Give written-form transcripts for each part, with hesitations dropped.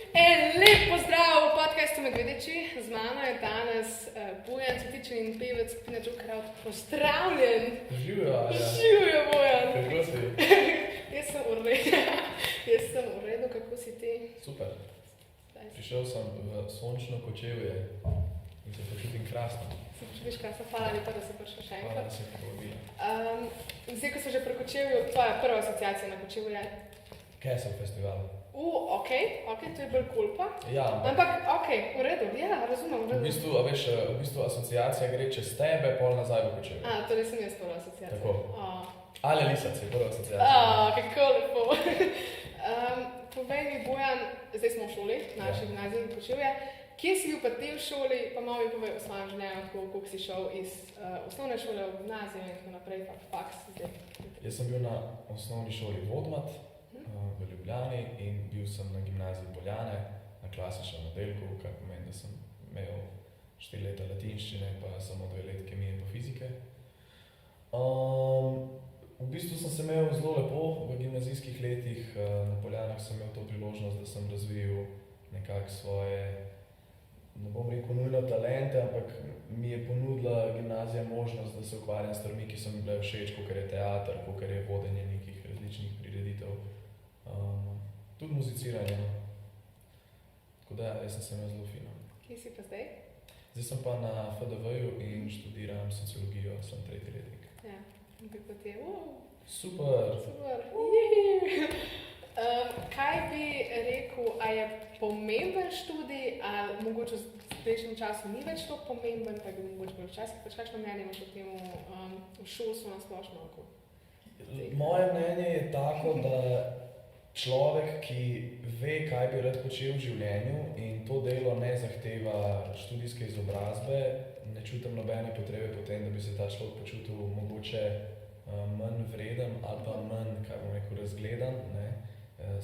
Lep pozdrav v podcastu Medvedeči. Z mano je danes Bojan Cvetičen in pevec skupine Joker. Pozdravljen! Živijo, ja. Živijo, Bojan! Kako si? Jaz sem v redu, kako si ti? Super. Prišel sem v sončno Kočevje in se počutim krasno. Se počutiš krasno? Hvala lepa, da si prišel še Hvala, enkrat. da si me povabila. Zdaj, ko so že pri Kočevju, tvoja prva asociacija na Kočevju je? Castle Festival. Okej, to je bolj cool pa. Ja, Ampak, v redu, ja, razumem, v v redu. bistvu asociacija gre čez tebe, pol nazaj v Kočevje. Torej sem jaz prva asociacija. Tako. Ale Lisac je prva asociacija. Kako lepo. Povej mi, Bojan, zdaj smo v šoli, v naši gimnaziji v Kočevje. Kje si bil pa ti v šoli, pa malo mi povej o svojem življenju, koliko si šel iz osnovne šole v gimnazijo in tako naprej, pa faks zdaj. Jaz sem bil na osnovni šoli Vodmat v Ljubljani in bil sem na gimnaziji Poljane, na klasičnem oddelku, kar pomeni, da sem imel 4 leta latinščine, pa samo 2 let kemije pa fizike. V bistvu sem se imel zelo lepo v gimnazijskih letih, na Poljanah sem imel to priložnost, da sem razvil nekako svoje, ne bom rekel nujno talente, ampak mi je ponudila gimnazija možnost, da se ukvarjam s stvarmi, ki so mi bile všeč, kakor je teater, kakor je vodenje nekih različnih prireditev, tudi muziciranje. Tako da, jaz sem se imel zelo fino. Kje si pa zdaj? Zdaj sem pa na FDV-ju in študiram sociologijo, sem 3. letnik. Ja, in kako ti je? Super! Kaj bi rekel, a je pomemben študij, ali mogoče v zdajšnjem času ni več to pomemben, pa bi mogoče bilo včasih, pač kakšno mnenje imaš o temu v šolstvu na splošno? Moje mnenje je tako, da človek, ki ve, kaj bi rad počel v življenju in to delo ne zahteva študijske izobrazbe, ne čutim nobene potrebe po tem, da bi se ta človek počutil mogoče manj vreden ali pa manj, kaj bom rekel, razgledan, ne.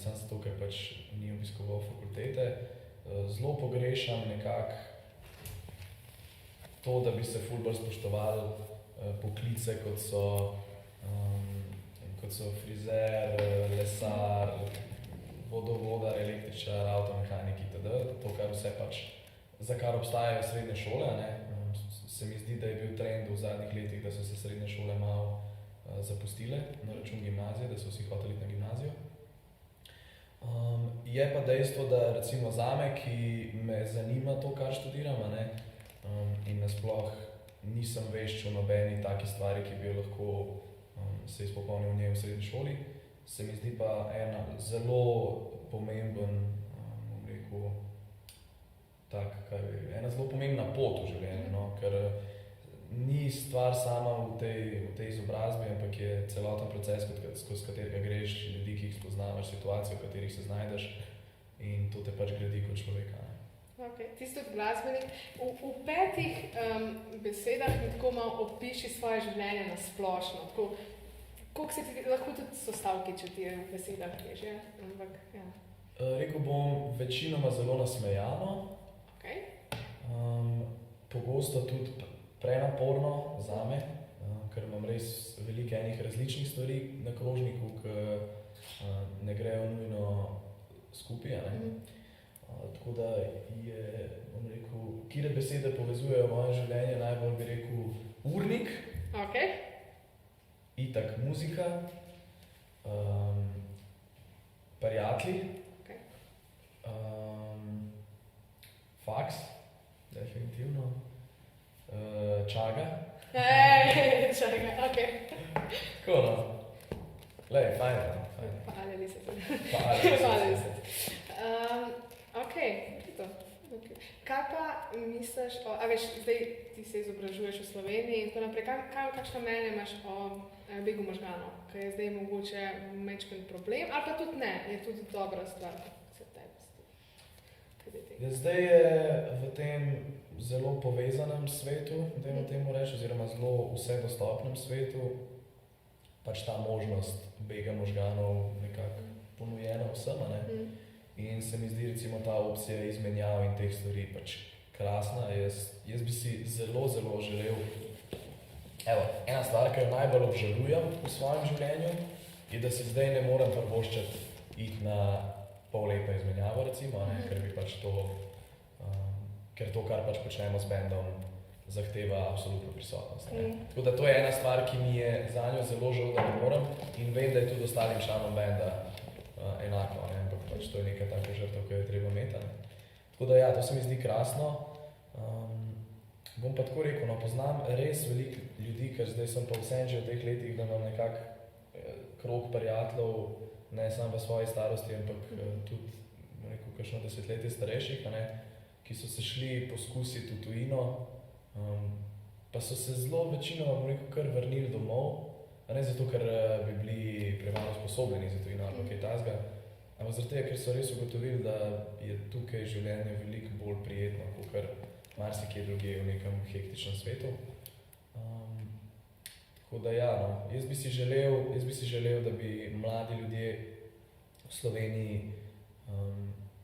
Samo zato, ker pač ni obiskoval fakultete. Zelo pogrešam nekako to, da bi se ful bolj spoštovali poklice, kot so frizer, lesar, vodovodar, električar, avtomehanik itd. To, kar vse pač, za kar obstajajo srednje šole, ne. Se mi zdi, da je bil trend v zadnjih letih, da so se srednje šole malo zapustile na račun gimnazije, da so vsi hoteli iti na gimnazijo. Je pa dejstvo, da recimo zame, ki me zanima to, kar študiram, ne, in nasploh nisem vešč o nobeni taki stvari, ki bi jo lahko se izpopolnil v njej v srednji šoli, se mi zdi pa ena zelo pomemben, bom rekel, ena zelo pomembna pot v življenju, no, ker ni stvar sama v tej izobrazbi, ampak je celoten proces, skozi katerega greš, ljudi, ki jih spoznavaš, situacijo, v katerih se znajdeš in to te pač gradi kot človeka. Ti si tudi glasbenik. V 5 besedah mi tako malo opiši svoje življenje na splošno. Koliko se ti lahko tudi sostavki, če ti je v besedah reže? Rekel bom večinoma zelo nasmejano, pogosto tudi prenaporno zame, ker imam res veliko enih različnih stvari na krožniku, ki ne grejo nujno skupaj, ne. Tako da je, bom rekel, katere besede povezujejo moje življenje, najbolj bi rekel urnik, itak muzika, prijatelji, faks, definitivno, čaga. Čaga, Tako, no. Lej, fajn. Hvala, Lisac. Hvala, Lisac. Kaj pa misliš zdaj ti se izobražuješ v Sloveniji in tako naprej, kakšno mnenje imaš o begu možganov, ki je zdaj mogoče majčken problem, ali pa tudi ne, je tudi dobra stvar, kako se tebi. Zdaj je v tem zelo povezanem svetu, dajmo temu reči, oziroma zelo vsedostopnem svetu, pač ta možnost bega možganov nekako ponujena vsem, ne. In se mi zdi recimo ta opcija izmenjav in teh stvari pač krasna. Jaz bi si zelo, zelo želel. Ena stvar, ki jo najbolj obžalujem v svojem življenju, je, da si zdaj ne morem privoščiti iti na polletno izmenjavo, recimo, ker bi pač to, ker to, kar pač počnemo s bendom, zahteva absolutno prisotnost. Tako da to je ena stvar, ki mi je za njo zelo žal, da ne morem in vem, da je tudi ostalim članom benda enako, ampak pač to je neka taka žrtev, ki jo je treba imeti. Tako da ja, to se mi zdi krasno. Bom pa tako rekel, no, poznam res veliko ljudi, ker zdaj sem pa vsem že v teh letih, da imam nekak krog prijateljev, ne samo v svoji starosti, ampak tudi rekel, kakšno desetletje starejših, ki so se šli poskusiti v tujino, pa so se zelo večinoma, bom rekel, kar vrnili domov, ne zato, ker bi bili premalo sposobljeni za tujino ali kaj takega, ampak zaradi tega, ker so res ugotovili, da je tukaj življenje veliko bolj prijetno, kakor marsikje drugje v nekem hektičnem svetu. Tako da ja, no, jaz bi si želel, da bi mladi ljudje v Sloveniji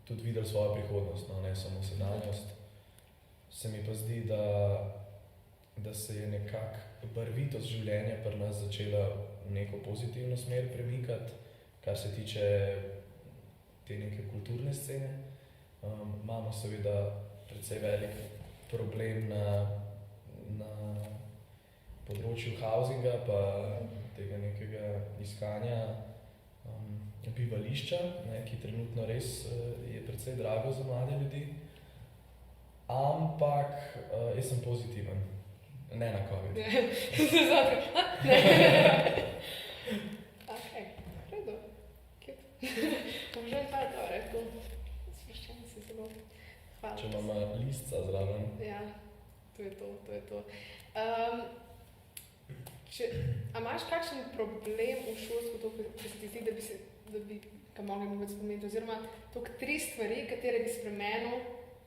tudi videli svojo prihodnost, no, ne samo sedanjost. Se mi pa zdi, da se je nekako barvitost življenja pri nas začela v neko pozitivno smer premikati, kar se tiče te neke kulturne scene. Imamo seveda precej velik problem na področju housinga pa tega nekega iskanja bivališča, ki trenutno res je precej drago za mlade ljudi. Ampak jaz sem pozitiven, ne na COVID. Okej, redo, cute. Možem pa je to rekel, svrščen si zelo. Hvala. Če imam listca zraven. Ja, to je to. A imaš kakšen problem v šolstvu, ko se ti zdi, da bi ga mogli mogoče spomenuti, oziroma toliko 3 stvari, katere bi spremenil,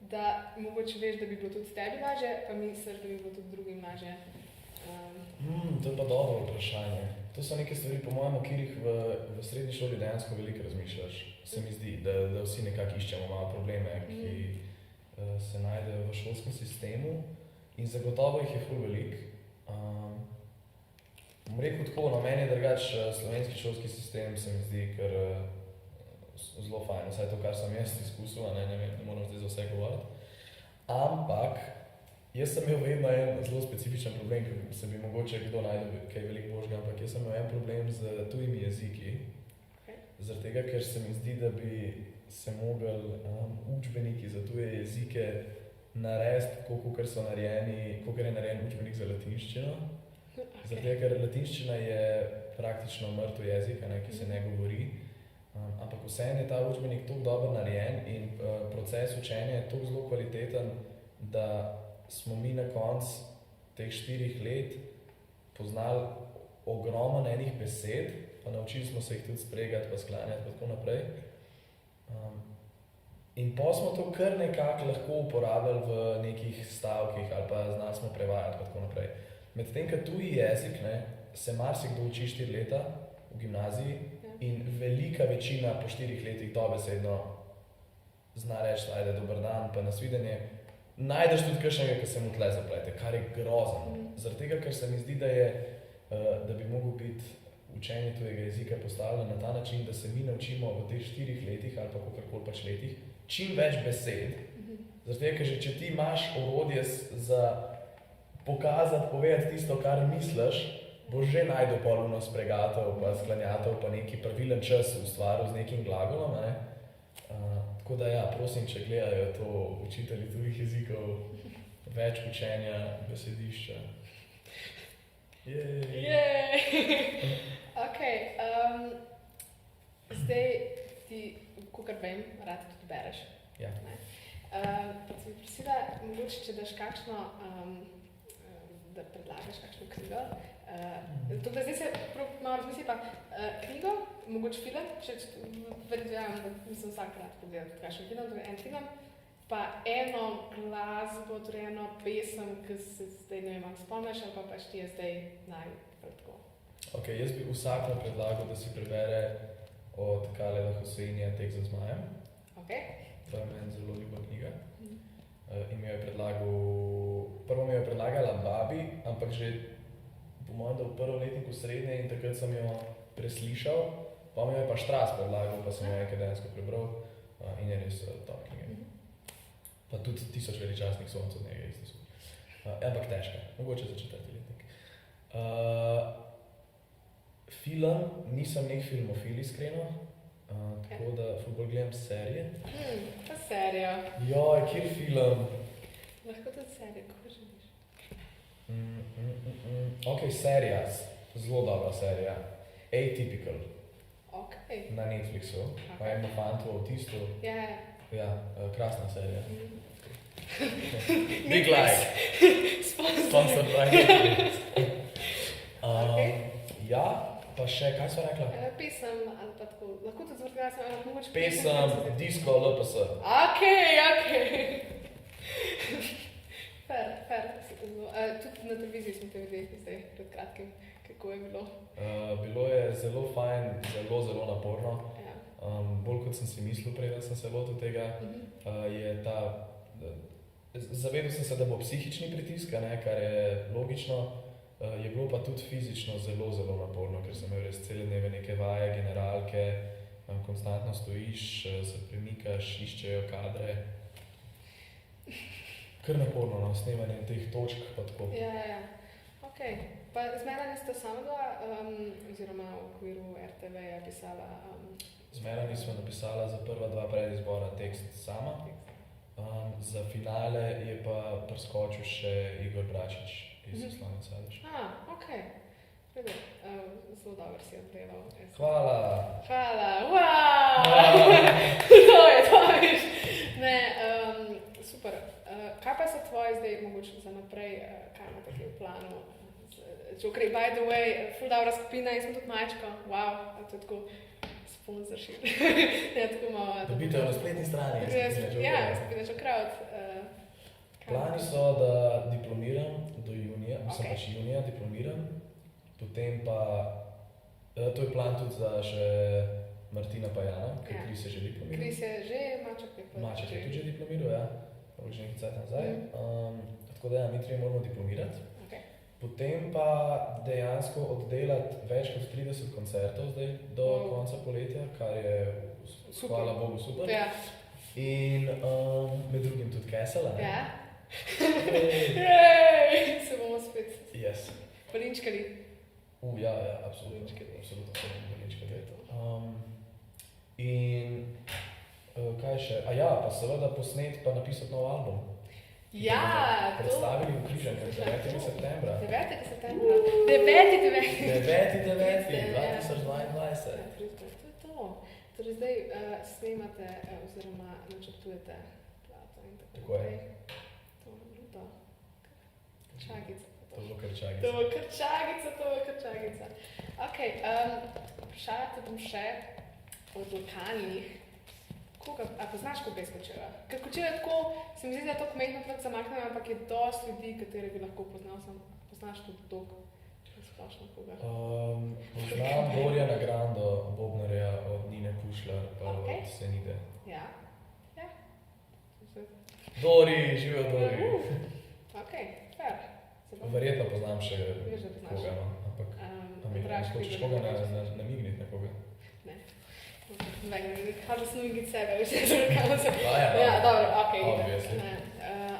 da mogoče veš, da bi bilo tudi tebi lažje, pa misliš, da bi bilo tudi drugim lažje? To je pa dobro vprašanje. To so neke stvari, po mojem, o katerih v srednji šoli dejansko veliko razmišljaš. Se mi zdi, da vsi nekako iščemo malo probleme, ki se najdejo v šolskem sistemu in zagotovo jih je ful veliko. Bom rekel tako, no, meni je drugač slovenski šolski sistem, se mi zdi kar zelo fajn, vsaj to, kar sem jaz izkusil, ne moram zdaj za vse govoriti. Ampak, jaz sem imel vedno en zelo specifičen problem, ker se bi mogoče kdo najdel kaj veliko božga, ampak jaz sem imel en problem z tujimi jeziki. Zaradi tega, ker se mi zdi, da bi se mogli učbeniki za tuje jezike narediti tako, kakor je narejen učbenik za latinščino. Zaradi tega, ker latinščina je praktično mrtev jezik, ki se ne govori. Ampak vseeno je ta učbenik tako dobro narejen in proces učenja je tako zelo kvaliteten, da smo mi na koncu teh 4 let poznali ogromno enih besed, pa naučili smo se jih tudi spregati, pa sklanjati, pa tako naprej. In pa smo to kar nekako lahko uporabljali v nekih stavkih ali pa znali smo prevajati, pa tako naprej. Medtem, ko tuji jezik, se marsikdo uči 4 leta v gimnaziji in velika večina po 4 letih dobesedno zna reči, ajde, dober dan, pa nasvidenje. Najdeš tudi kakšnega, ki se mu tle zaplete, kar je grozno. Zaradi tega, ker se mi zdi, da bi mogel biti učenje tujega jezika postavljeno na ta način, da se mi naučimo v teh 4 letih ali pa kakorkoli pač letih čim več besed. Zaradi tega, ker že če ti imaš orodje za pokazati, povedati tisto, kar misliš, boš že najdel poluno spregatov, pa sklanjatov, pa neki pravilen čas ustvaril z nekim glagolom. Tako da ja, prosim, če gledajo to učitelji tujih jezikov, več učenja besedišča. Okej, zdaj ti, kakor vem, rad tudi bereš. Ja. Se bi prosila, mogoče, če daš kakšno, da predlagaš kakšno knjigo. Zdaj se malo razmisli pa knjigo, mogoče film, verjamem, da mislim vsak rad pogledati kakšen film, torej en film, pa eno glasbo, torej eno pesem, ki se zdaj ne vem, spomniš, ali pa pač ti je zdaj najkratko. Ok, jaz bi vsakemu predlagal, da si prebere od Khaleda Hoseinija Tek za zmajem. To je meni zelo ljuba knjiga. In prvo mi jo je predlagala babi, ampak že po mojem, da v prvo letniku srednje in takrat sem jo preslišal, pa mi jo je pa Štras predlagal, pa sem jo nekaj dejansko prebral. in je res talking. Pa tudi 1000 veličastnih sonc od njega je isto super. Ampak težka, mogoče za 4. letnik. Film, nisem nek filmofil iskreno, tako da ful gledam serije. Pa serija. Joj, kjer film? Lahko tudi serija, kako želiš. Ok, serija, zelo dobra serija. Atypical. Ok. Na Netflixu, pa eno fantu avtistu. Ja. Ja, krasna serija. Big like. Sponsored by Netflix. Ja, pa še, kaj so rekla? Pesem ali pa tako, lahko tudi zvrtljasem, ali mogoče Pesem, disco, LPS. Ok. Fair. Tudi na televiziji smo te videli zdaj pred kratkim, kako je bilo. Bilo je zelo fajn, zelo naporno. Ja. Bolj kot sem si mislil, preden sem se lotil tega, je ta... Zavedal sem se, da bo psihični pritisk, kar je logično, je bilo pa tudi fizično zelo naporno, ker sem imel res cele dneve neke vaje, generalke, konstantno stojiš, se premikaš, iščejo kadre. Kar naporno, no, snemanje teh točk pa tako. Ja. Ok. Pa z Melanie sta sama dva, oziroma v okviru RTV-ja pisala... Z Melanie smo napisala za prva 2 predizbora tekst sama. Za finale je pa preskočil še Igor Bračič iz Slovenj Sadež. Ok. Zelo dobro si oddelal. Hvala! Wow! To je, viš. Ne, super. Kaj pa so tvoji zdaj, mogoče za naprej, kaj imate v planu? Joker, by the way, ful dobra skupina in smo tudi majčko. Wow, to je tako sponsorship. Ja, tako malo... Dobite na spletni strani. Ja, skupina Joker. Plani so, da diplomiram do junija, mislim pač junija diplomiram, potem pa, to je plan tudi za še Martina Pajana, ker Kris je že diplomiral. Kris je že, Maček je pa. Maček je tudi že diplomiral, ja, že nekaj cajt nazaj. Tako da ja, mi 3 moramo diplomirati. Potem pa dejansko oddelati več kot 30 koncertov zdaj do konca poletja, kar je, hvala Bogu, super. Ja. In med drugim tudi Kessel, ne? Ja. Se bomo spet balinčkali. Ja, absolutno. Absolutno balinčkali. In kaj še? Pa seveda posnet pa napisati nov album. Ja, predstavili v Križankah 9. septembra. 9. septembra. 9. 2022. To je to. Torej zdaj snemate oziroma načrtujete plato in tako naprej. To je bilo to. Krčagica. To bo krčagica. To bo krčagica. Ok, vprašala te bom še o lokalnih. A poznaš Kobeljsko Kočevje? Ker Kočevje je tako, se mi zdi, da je to kmetno tako zamaknjeno, ampak je dosti ljudi, katere bi lahko poznal. Poznaš tudi dolgo, splošno koga? Poznam Borjana Grando, bobnarja od Nine Pušlar, pa od Senide. Ja. Dori, živijo Dori. Ok, fair. Verjetno poznam še koga, no, ampak hočeš koga namigniti nekoga? Ne. Kaj da snimiti sebe, veš, kaj se... Ja, dobro, ok.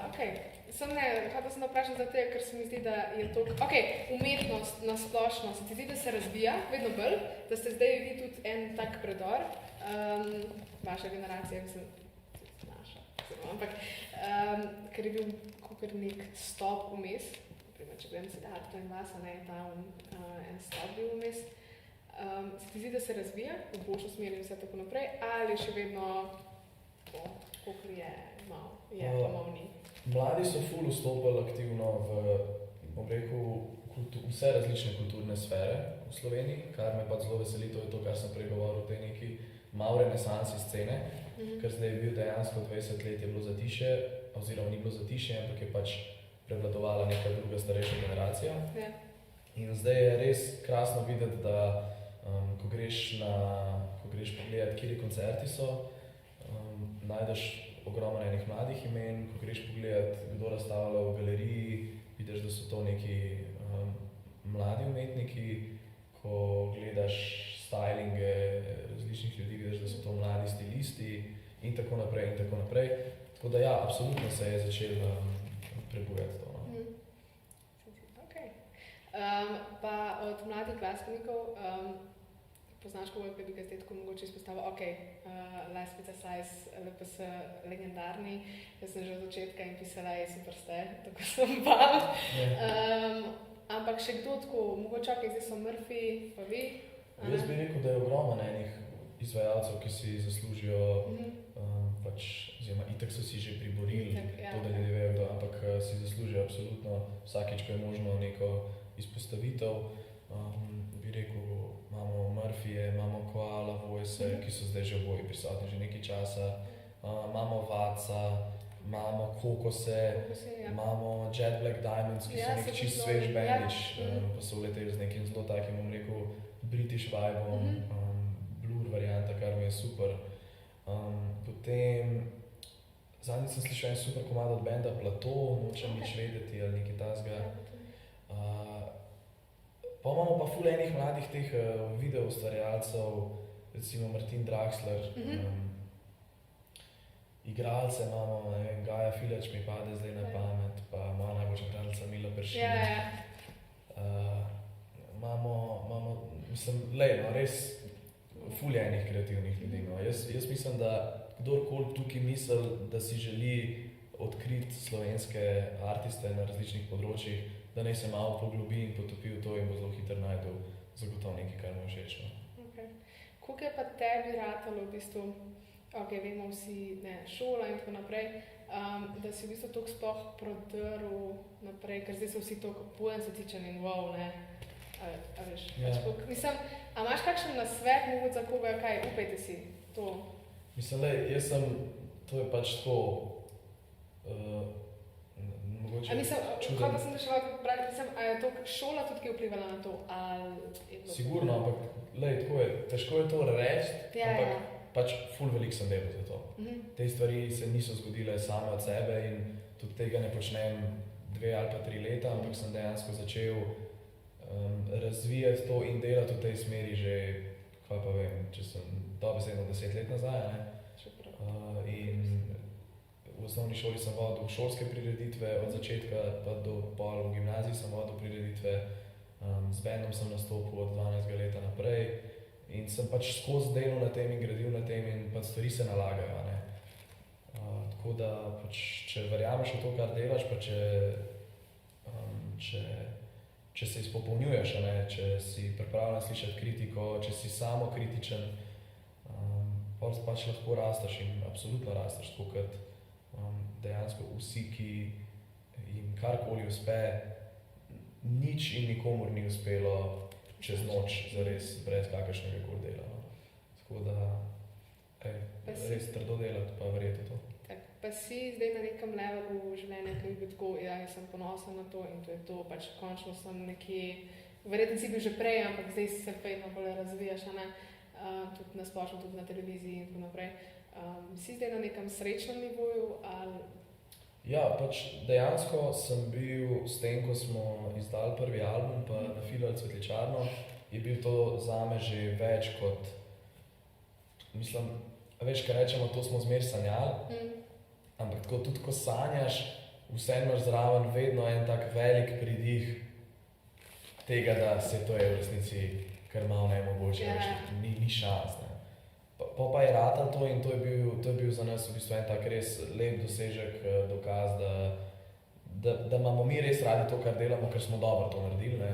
Ok. Kaj da sem vprašala za te, ker se mi zdi, da je to... Ok, umetnost na splošno, se ti zdi, da se razvija vedno bolj, da ste zdaj vi tudi en tak predor, vaša generacija, mislim, naša, ampak, ker je bil kakor nek stop vmes, naprimer, če gledam Siddharto in vas, ne, ta en stop bil vmes, se ti zdi, da se razvija v boljšo smer in vse tako naprej, ali še vedno kakor je malo, pa malo ni? Mladi so ful vstopili aktivno v, bom rekel, vse različne kulturne sfere v Sloveniji, kar me pa zelo veseli, to je to, kar sem prej govoril, te neki malo renesansi scene, ker zdaj je bil dejansko 20 let je bilo zatišje, oziroma ni bilo zatišje, ampak je pač prevladovala neka druga starejša generacija. In zdaj je res krasno videti, da ko greš pogledati, kjeri koncerti so, najdeš ogromno enih mladih imen, ko greš pogledati, kdo razstavlja v galeriji, vidiš, da so to neki mladi umetniki, ko gledaš stylinge različnih ljudi, vidiš, da so to mladi stilisti in tako naprej in tako naprej. Tako da ja, absolutno se je začelo prebujati to. No. Okay. Pa od mladih glasbenikov, poznaš koga, ki bi ga zdaj tako mogoče izpostavil, Last Size, LPS, legendarni, jaz sem že od začetka in pisala, super ste, tako sem pa. Ampak še kdo tako, mogoče zdaj so Murphy, pa vi? Jaz bi rekel, da je ogromno enih izvajalcev, ki si zaslužijo, oziroma itak so si že priborili to, da ljudje vejo kdo, ampak si zaslužijo absolutno vsakič, ko je možno neko izpostavitev. Bi rekel, imamo Murphyje, imamo Koala Voice, ki so zdaj že oboji prisotni že nekaj časa, imamo Vaca, imamo Kokose, imamo Jet Black Diamonds, ki so nek čist svež bandič, pa so uleteli z nekim zelo takim, bom rekel, British vibe, blur varianta, kar mi je super. Potem, zadnjič sem slišal en super komad od benda Plateau, nočem nič vedeti ali nekaj tasga. Pa imamo pa ful enih mladih teh video ustvarjalcev, recimo Martin Draxler, igralce imamo, ne vem, Gaja Filač mi pade zdaj na pamet, pa moja najboljša igralca Mila Peršin. Imamo, mislim, res ful enih kreativnih ljudi. No. Jaz mislim, da kdorkoli tukaj misli, da si želi odkriti slovenske artiste na različnih področjih, da naj se malo poglobi in potopi v to in bo zelo hitro najdel zagotovo nekaj, kar mu všeč. Koliko je pa tebi ratalo v bistvu, vemo vsi, šola in tako naprej, da si v bistvu toliko sploh prodrl naprej, ker zdaj so vsi toliko poensatičeni in wow, ne? A veš, mislim, a imaš kakšen nasvet mogoče za koga, kaj, upajte si to? Mislim, to je pač tako, mogoče čuden. Hotel sem še brati, a je to šola tudi ki vplivala na to, ali... Sigurno, ampak, tako je, težko je to reči, ampak pač ful veliko sem delal za to. Te stvari se niso zgodile same od sebe in tudi tega ne počnem 2 ali pa 3 leta, ampak sem dejansko začel razvijati to in delati v tej smeri že, kaj pa vem, če sem dobesedno 10 let nazaj, ne? In v osnovni šoli sem vodil šolske prireditve, od začetka pa do pol v gimnaziji sem vodil prireditve, z bandom sem nastopil od 12 leta naprej in sem pač skozi delal na tem in gradil na tem in pač stvari se nalagajo, ne. Tako da pač, če verjameš v to, kar delaš, pa če se izpopolnjuješ, ne, če si pripravljen slišati kritiko, če si samokritičen, pač lahko rasteš in absolutno rasteš, tako kot dejansko vsi, ki jim karkoli uspe, nič in nikomur ni uspelo čez noč, zares, brez kakršnega koli dela. No. Tako da, res trdo delati, pa verjeti to. Pa si zdaj na nekem levelu življenja, ki bi bil tako, jaz sem ponosen na to in to je to, pač končno sem nekje, verjetno si bil že prej, ampak zdaj se vedno bolj razvijaš, ne? Tudi na splošno, tudi na televiziji in tako naprej. Si zdaj na nekem srečnem nivoju ali... Ja, pač dejansko sem bil s tem, ko smo izdali prvi album, pa nafilali Cvetličarno, je bil to zame že več kot, mislim, veš, kaj rečemo, to smo zmer sanjali, ampak tako tudi, ko sanjaš, vseeno imaš zraven vedno en tak velik pridih tega, da se to je v resnici kar malo nemogoče, ni šans, ne. Pa je ratal to in to je bil za nas v bistvu en tak res lep dosežek, dokaz, da imamo mi res radi to, kar delamo, ker smo dobro to naredili, ne.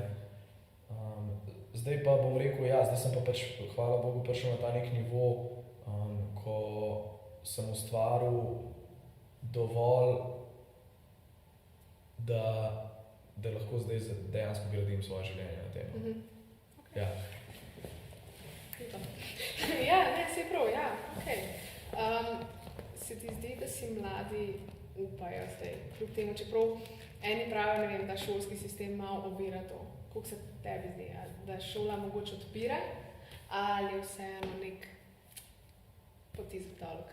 Zdaj pa bom rekel, zdaj sem pa pač, hvala Bogu, prišel na ta nek nivo, ko sem ustvaril dovolj, da lahko zdaj dejansko gradim svoje življenje na tem. Ja. Ja, ne, saj prav, ja, okej. Se ti zdi, da si mladi upajo zdaj, kljub temu, čeprav eni pravijo, ne vem, da šolski sistem malo ovira to. Koliko se tebi zdi, da šola mogoče odpira, ali je vseeno nek potisk dal,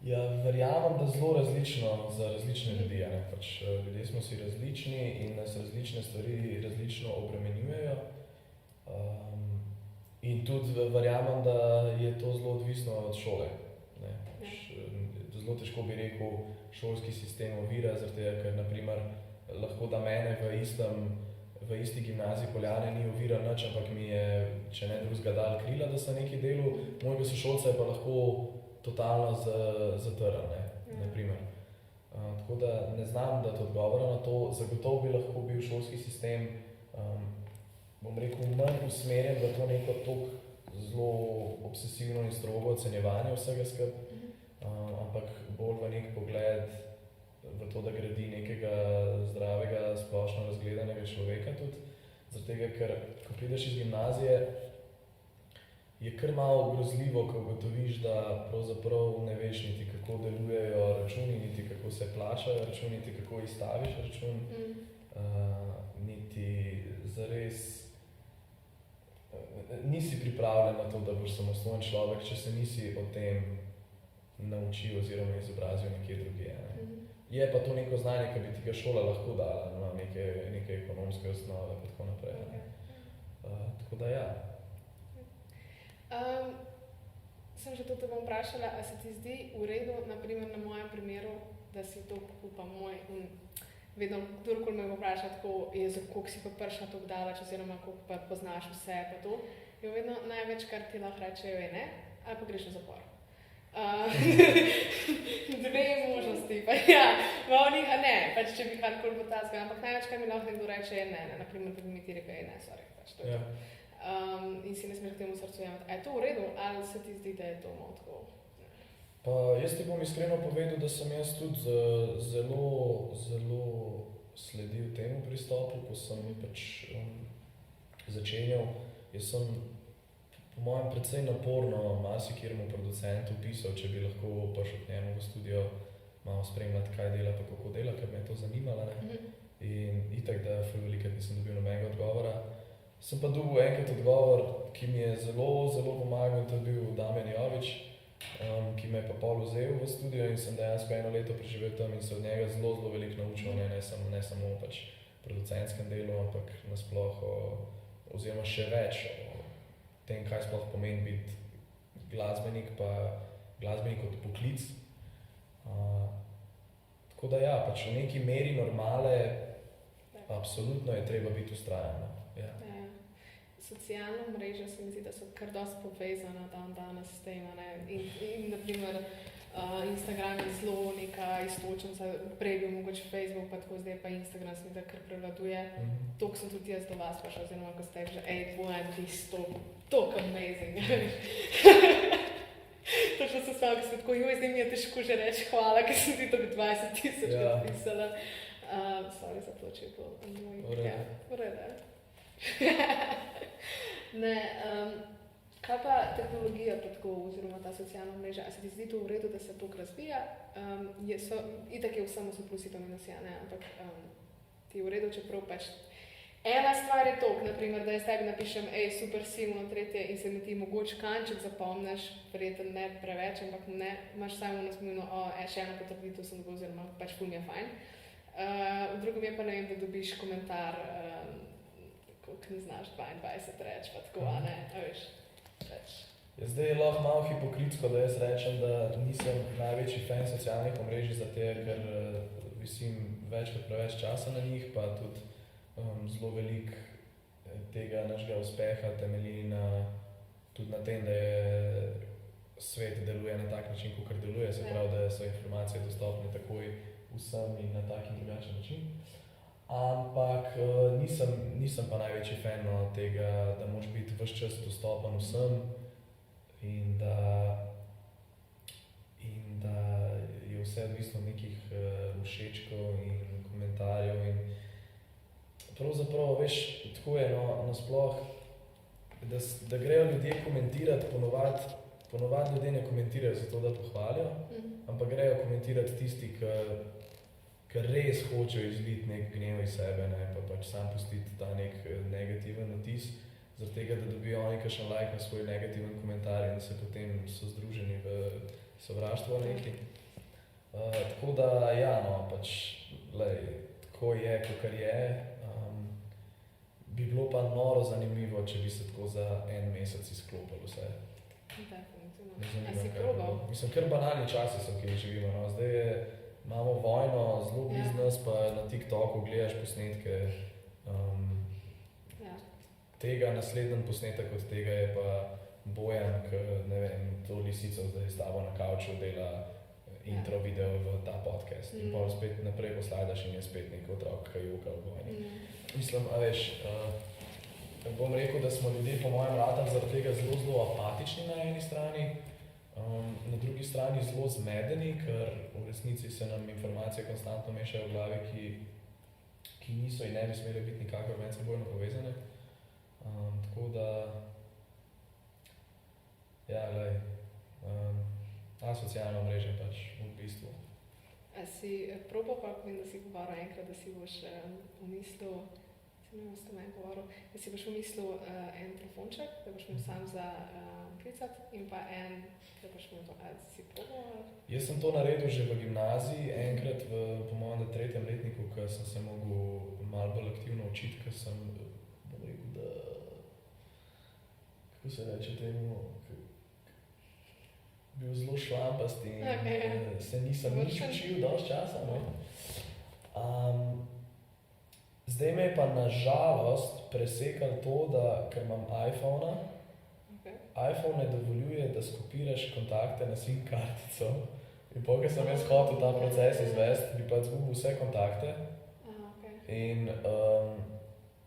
Ja, verjamem, da zelo različno za različne ljudi, ne, pač ljudje smo si različni in nas različne stvari različno obremenjujejo. In tudi verjamem, da je to zelo odvisno od šole, ne. Zelo težko bi rekel, šolski sistem ovira, zaradi tega, ker naprimer, lahko da mene v isti gimnaziji Poljane ni ovira nič, ampak mi je, če ne drugega, dal krila, da sem nekaj delal, mojega sošolca je pa lahko totalno zatrl, naprimer. Tako da ne znam dati odgovora na to, zagotovo bi lahko bil šolski sistem, bom rekel, manj usmerjen v to neko toliko zelo obsesivno in strogo ocenjevanje vsega skupaj, ampak bolj v nek pogled v to, da gradi nekega zdravega, splošno razgledanega človeka tudi. Zaradi tega, ker ko prideš iz gimnazije, je kar malo grozljivo, ko ugotoviš, da pravzaprav ne veš niti kako delujejo računi, niti kako se plačajo računi, niti kako izstaviš račun, niti zares nisi pripravljen na to, da boš samostojen človek, če se nisi o tem naučil oziroma izobrazil nekje drugje. Je pa to neko znanje, ki bi ti ga šola lahko dala, neke ekonomske osnove in tako naprej. Tako da ja. Sem že to te bom vprašala, a se ti zdi v redu, naprimer na mojem primeru, da si to upa moj in vedno, kdorkoli me vpraša tako, koliko si pa prišla tako daleč, oziroma koliko pa poznaš vse pa to, je vedno največ, kar ti lahko rečejo, je ne, ali pa greš v zapor. Dve možnosti, pa ja, volnih, a ne, pač če bi karkoli bo tazga, ampak največ, kar mi lahko nekdo reče, je ne, naprimer, da bi mi ti rekel, je ne, sorry, pač to je to. In si ne smeš k temu srcu jemati. A je to v redu, ali se ti zdi, da je to malo tako? Pa jaz ti bom iskreno povedal, da sem jaz tudi zelo sledil temu pristopu, ko sem pač začenjal. Jaz sem po mojem precej naporno marsikjeremu producentu pisal, če bi lahko prišel k njemu v studio malo spremljati, kaj dela pa kako dela, ker me je to zanimalo. In itak, da velikrat nisem dobil nobenega odgovora. Sem pa dobil enkrat odgovor, ki mi je zelo pomagal, to je bil Damjan Jovič, ki me je pa pol vzel v studio in sem dejansko 1 leto preživel tam in se od njega zelo veliko naučil, ne samo pač producentskem delu, ampak nasploh oziroma še več o tem, kaj sploh pomeni biti glasbenik, pa glasbenik kot poklic. Tako da ja, pač v neki meri normale absolutno je treba biti vztrajen. Ja. Socialna mreža se mi zdi, da so kar dosti povezana danes s tem, in naprimer Instagram je zelo neka istočnica, prej bil mogoče Facebook, pa tako zdaj pa Instagram se mi da kar prevladuje. Toliko sem tudi jaz do vas prišla, oziroma ko ste že, Bojan, ti si toliko amazing. Točno se sva, ko ste tako, zdaj mi je težko že reči hvala, ker sem ti to 20,000 napisala. Sorry za to, če je to v redu. Ne, kaj pa tehnologija tako, oziroma ta socialna mreža, a se ti zdi to v redu, da se toliko razvija? Itak je vsem so plusi pa minusi, ampak ti je v redu, čeprav pač ena stvar je toliko, naprimer, da jaz tebi napišem, super si, tretje, in se mi ti mogoče kanček zapomniš, verjetno ne preveč, ampak ne, imaš samo spomino, še ena potrditev sem dobil, oziroma pač ful mi je fajn. V drugem je pa ne vem, da dobiš komentar, koliko ne znaš 22 reči, pa tako, veš. Zdaj je lahko malo hipokritsko, da jaz rečem, da nisem največji fan socialnih omrežij za te, ker visim več kot preveč časa na njih, pa tudi zelo veliko tega našega uspeha temelji tudi na tem, da svet deluje na tak način, kakor deluje, se pravi, da so informacije dostopne takoj vsem in na tak in drugačen način. Ampak nisem pa največji fan tega, da moraš biti ves čas dostopen vsem in da je vse odvisno od nekih všečkov in komentarjev. In pravzaprav, veš, tako je nasploh, da grejo ljudje komentirati, ponovadi ljudje ne komentirajo zato, da pohvalijo, ampak grejo komentirati tisti, ki res hočejo izliti nek gnev iz sebe, pa pač sam pustiti ta nek negativen vtis, zaradi tega, da dobijo oni kakšen like na svoj negativen komentar in da se potem so združeni v sovraštvo neki. Tako da, ja, pač, tako je, kakor je. Bi bilo pa noro zanimivo, če bi se tako za en mesec izklopilo vse. Definitivno. Me zanima, A si kaj probal? bo. Mislim, kar banalni časi so, ki jih živimo. No. Zdaj imamo vojno, zelo blizu nas, pa na TikToku gledaš posnetke. Ja. Tega naslednji posnetek od tega je pa Bojan, ki ne vem, to lisico zdaj s tabo na kavču dela intro video v ta podcast. In pa spet naprej posladaš in je spet nek otrok, ki joka v vojni. Mislim, a veš, bom rekel, da smo ljudje po mojem ratah zaradi tega zelo apatični na eni strani, na drugi strani zelo zmedeni, ker v resnici se nam informacije konstantno mešajo v glavi, ki niso in ne bi smele biti nikakor medsebojno povezane. Tako da, ja, glej, asocialno omrežje pač v bistvu. A si probal, pa vem, da si govoril enkrat, da si boš umislil, ne vem, s tem en govoril, da si boš umislil en telefonček, da boš imel sam za klicati in pa en, da boš imel to, a si probal? Jaz sem to naredil že v gimnaziji, enkrat po mojem 3. letniku, ko sem se mogel malo bolj aktivno učiti, ker sem, bom rekel, da, kako se reče temu, bil zelo šlampast in se nisem nič učil dosti časa. No. Zdaj me je pa nažalost presekalo to, da, ker imam iPhone-a, iPhone ne dovoljuje, da skopiraš kontakte na SIM kartico. In ko sem jaz hotel ta proces izvesti, bi pa izgubil vse kontakte. In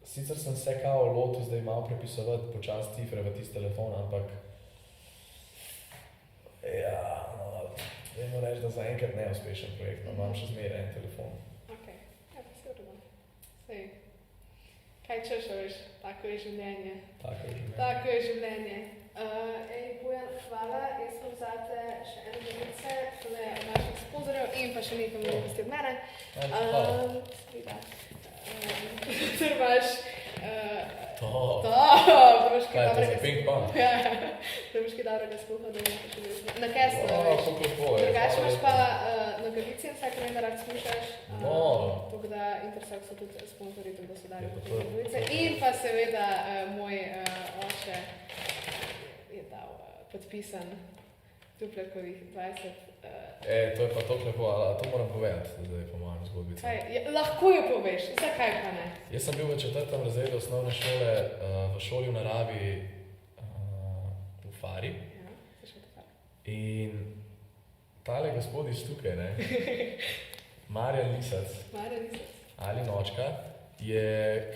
sicer sem se kao lotil zdaj malo prepisovati počas cifre v tisti telefon, ampak ja, no, dajmo reči, da zaenkrat neuspešen projekt, no, imam še zmeraj en telefon. Ok, ja, pa se vrlo. Sej, kaj češ, veš, tako je življenje. Tako je življenje. Bojan, hvala, jaz sem zate še eno delice, šele naših sponzorjev in pa še nekaj mnogosti od mene. Seveda. Ter imaš Kaj je to za ping-pong? Ja, da boš kaj dobrega sluha, da boš še vedno. Na Keslu, veš. Drugače imaš pa nogavice in vsak vem, da rad slušaš. Tako da Intersex so tudi sponzorji, tako da so dali tudi nogavice. In pa seveda moj oče je dal podpisan Duplekovih 20. To je pa toliko lepo, ali to moram povedati, zdaj po mojem zgodbici. Lahko jo poveš, zakaj pa ne? Jaz sem bil v 4. razredu osnovne šole v šoli v naravi v Fari. Ja, se še v Fari. In tale gospod iz tukaj, ne, Marjan Lisac, ali nočka, je,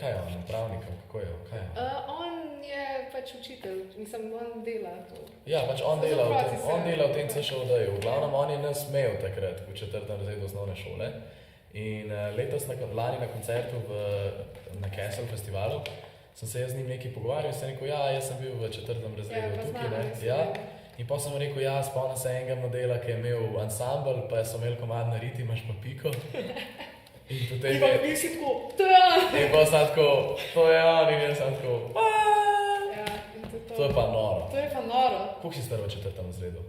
kaj je on, pravnik, kako je on, kaj je on? On je pač učitelj, mislim, on dela to. Ja, pač on dela v tem CŠOD-ju. V glavnem, on je nas imel takrat v 4. razredu osnovne šole. In letos, lani na koncertu na Castle festivalu, sem se jaz z njim nekaj pogovarjal in sem rekel, ja, jaz sem bil v 4. razredu tukaj, ne. Ja, in pa sem rekel, ja, spomnim se enega modela, ki je imel ansambl, pa so imeli komad na riti, imaš pa piko. In potem je... In si tako, to je on! In pa sem tako, to je on, in jaz sem tako, ja, in to je pa noro. To je pa noro. Koliko si star v 4. razredu?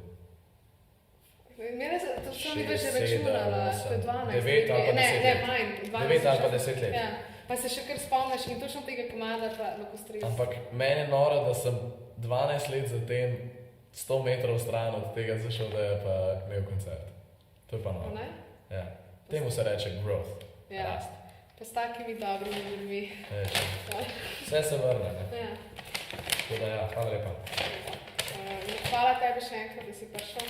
Mene se, to sem mi pa že računala, to je 12 let. 9 ali pa 10 let. Ne, manj. 9 ali pa 10 let. Ja, pa se še kar spomniš in točno tega komada pa lahko stres. Ampak mene noro, da sem 12 let zatem 100 metrov stran od tega zašel, da je pa imel koncert. To je pa noro. Ja. Temu se reče growth. Ja, rast. Pa s takimi dobrimi ljudmi. Vse se vrne, ne? Ja. Tako da ja, hvala lepa. Hvala tebi še enkrat, da si prišel.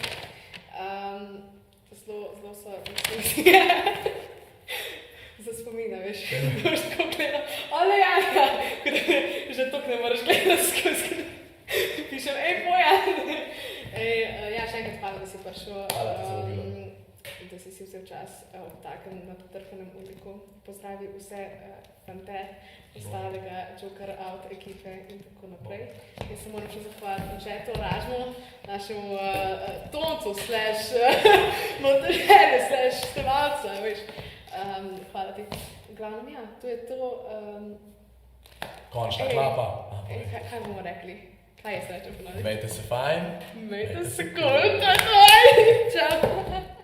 Zelo so za spomina, veš, boš tako gledal. Ale Jana, že tok ne moraš gledati skozi. Pišem, Bojan. Ja, še enkrat hvala, da si prišel. Hvala, da si vabila. Da si vzel čas ob takem nadpotrkanem uliku. Pozdravi vse fante, ostalega Joker Out ekipe in tako naprej. Jaz se moram še zahvaliti Anžetu Ražmu, našemu toncu / montažerju / snemalcu, veš. Hvala ti. Glavno, ja, to je to... Končna klapa. Kaj bomo rekli? Kaj je srečo ponoviti? Imejte se fajn. Imejte se cool, to je to. Čau.